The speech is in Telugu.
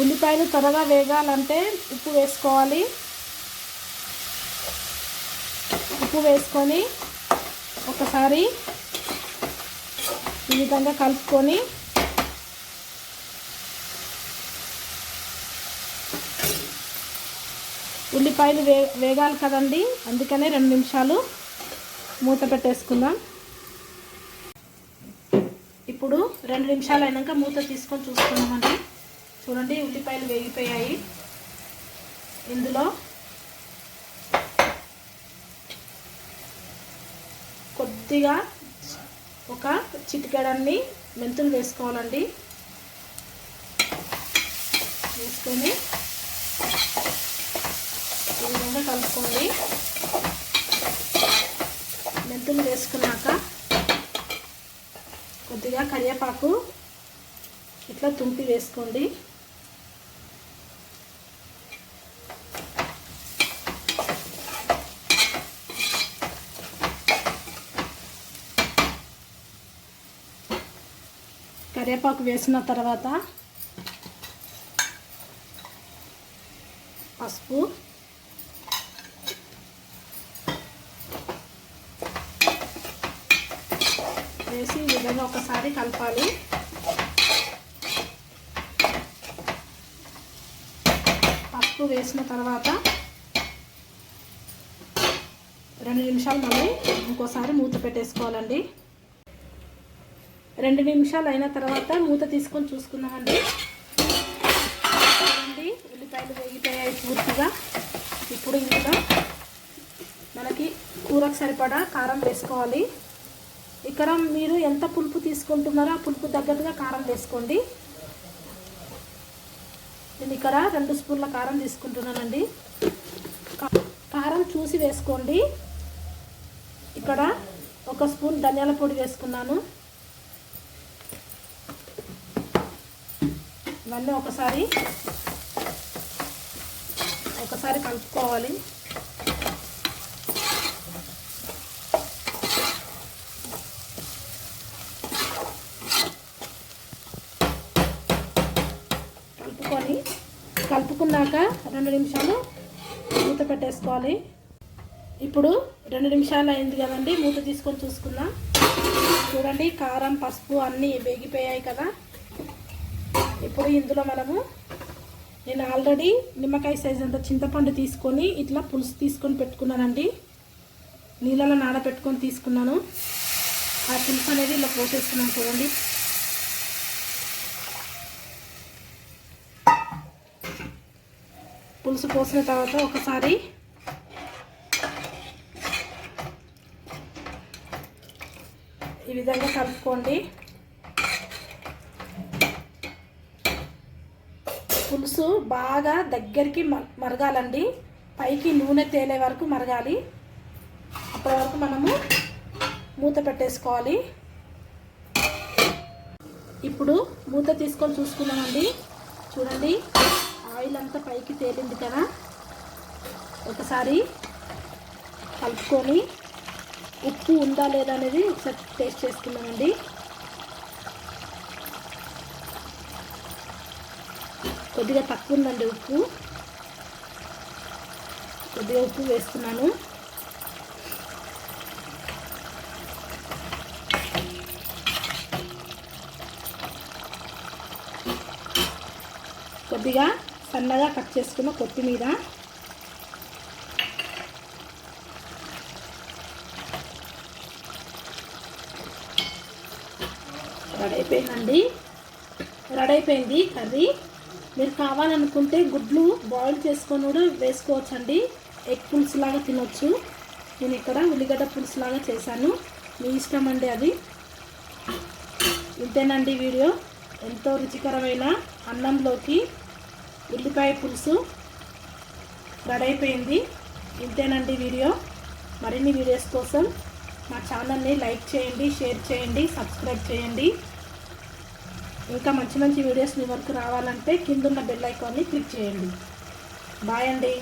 ఉల్లిపాయలు త్వరగా వేగాలంటే ఉప్పు వేసుకోవాలి. ఉప్పు వేసుకొని ఒకసారి ఈ విధంగా కలుపుకొని ఉల్లిపాయలు వేగాలి కదండి, అందుకనే 2 నిమిషాలు మూత పెట్టేసుకుందాం. ఇప్పుడు 2 నిమిషాలు అయినాక మూత తీసుకొని చూసుకుందామండి. చూడండి, ఉల్లిపాయలు వేగిపోయాయి. ఇందులో కొద్దిగా ఒక చిటికెడన్ని మెంతులు వేసుకోవాలండి. వేసుకొని ఈ విధంగా కలుపుకోండి. మెంతులు వేసుకున్నాక కొద్దిగా కరివేపాకు ఇట్లా తుంపి వేసుకోండి. కరివేపాకు వేసిన తర్వాత పసుపు, వేసి ఈ విధంగా ఒకసారి కలపాలి. పసుపు వేసిన తర్వాత 2 నిమిషాలు మళ్ళీ ఇంకోసారి మూత పెట్టేసుకోవాలండి. 2 నిమిషాలు అయిన తర్వాత మూత తీసుకొని చూసుకుందామండి. ఉల్లిపాయలు వేగిపోయాయి పూర్తిగా. ఇప్పుడు ఇందులో మనకి కూరకు సరిపడా కారం వేసుకోవాలి. ఇక్కడ మీరు ఎంత పులుపు తీసుకుంటున్నారో ఆ పులుపు తగ్గట్టుగా కారం వేసుకోండి. నేను ఇక్కడ 2 స్పూన్ల కారం తీసుకుంటున్నానండి. కారం చూసి వేసుకోండి. ఇక్కడ 1 స్పూన్ ధనియాల పొడి వేసుకున్నాను. ఇవన్నీ ఒకసారి కలుపుకోవాలి. కలుపుకున్నాక 2 నిమిషాలు మూత పెట్టేసుకోవాలి. ఇప్పుడు 2 నిమిషాలు అయింది కదండి, మూత తీసుకొని చూసుకుందాం. చూడండి, కారం పసుపు అన్నీ వేగిపోయాయి కదా. ఇప్పుడు ఇందులో నేను ఆల్రెడీ నిమ్మకాయ సైజ్ అంత చింతపండు తీసుకొని ఇట్లా పులుసు తీసుకొని పెట్టుకున్నానండి. నీళ్ళలో నానబెట్టుకొని తీసుకున్నాను. ఆ పులుసు అనేది ఇలా పోసేస్తున్నాను. చూడండి, పులుసు పోసిన తర్వాత ఒకసారి ఈ విధంగా కలుపుకోండి. పులుసు బాగా దగ్గరికి మరగాలండి. పైకి నూనె తేలే వరకు మరగాలి. అప్పటి వరకు మనము మూత పెట్టేసుకోవాలి. ఇప్పుడు మూత తీసుకొని చూసుకున్నామండి. చూడండి, ఆయిల్ అంతా పైకి తేలింది కదా. ఒకసారి కలుపుకొని ఉప్పు ఉందా లేదా అనేది ఒకసారి టేస్ట్ చేసుకున్నామండి. కొద్దిగా తక్కువ ఉందండి ఉప్పు. కొద్దిగా ఉప్పు వేస్తున్నాను. కొద్దిగా సన్నగా కట్ చేసుకున్న కొత్తిమీర, రెడీ అయిపోయింది కర్రీ. మీరు కావాలనుకుంటే గుడ్లు బాయిల్ చేసుకొని కూడా వేసుకోవచ్చండి. ఎగ్ పులుసు లాగా తినొచ్చు. నేను ఇక్కడ ఉల్లిగడ్డ పులుసు లాగా చేశాను. మీ ఇష్టం అండి అది. ఇంతేనండి వీడియో. ఎంతో రుచికరమైన అన్నంలోకి ఉల్లిపాయ పులుసు రెడీ అయిపోయింది. ఇంతేనండి వీడియో. మరిన్ని వీడియోస్ కోసం మా ఛానల్ని లైక్ చేయండి, షేర్ చేయండి, సబ్స్క్రైబ్ చేయండి. ఇంకా మంచి మంచి వీడియోస్ మీ వరకు రావాలంటే కింద ఉన్న బెల్ ఐకాన్ని క్లిక్ చేయండి. బాయ్ అండి.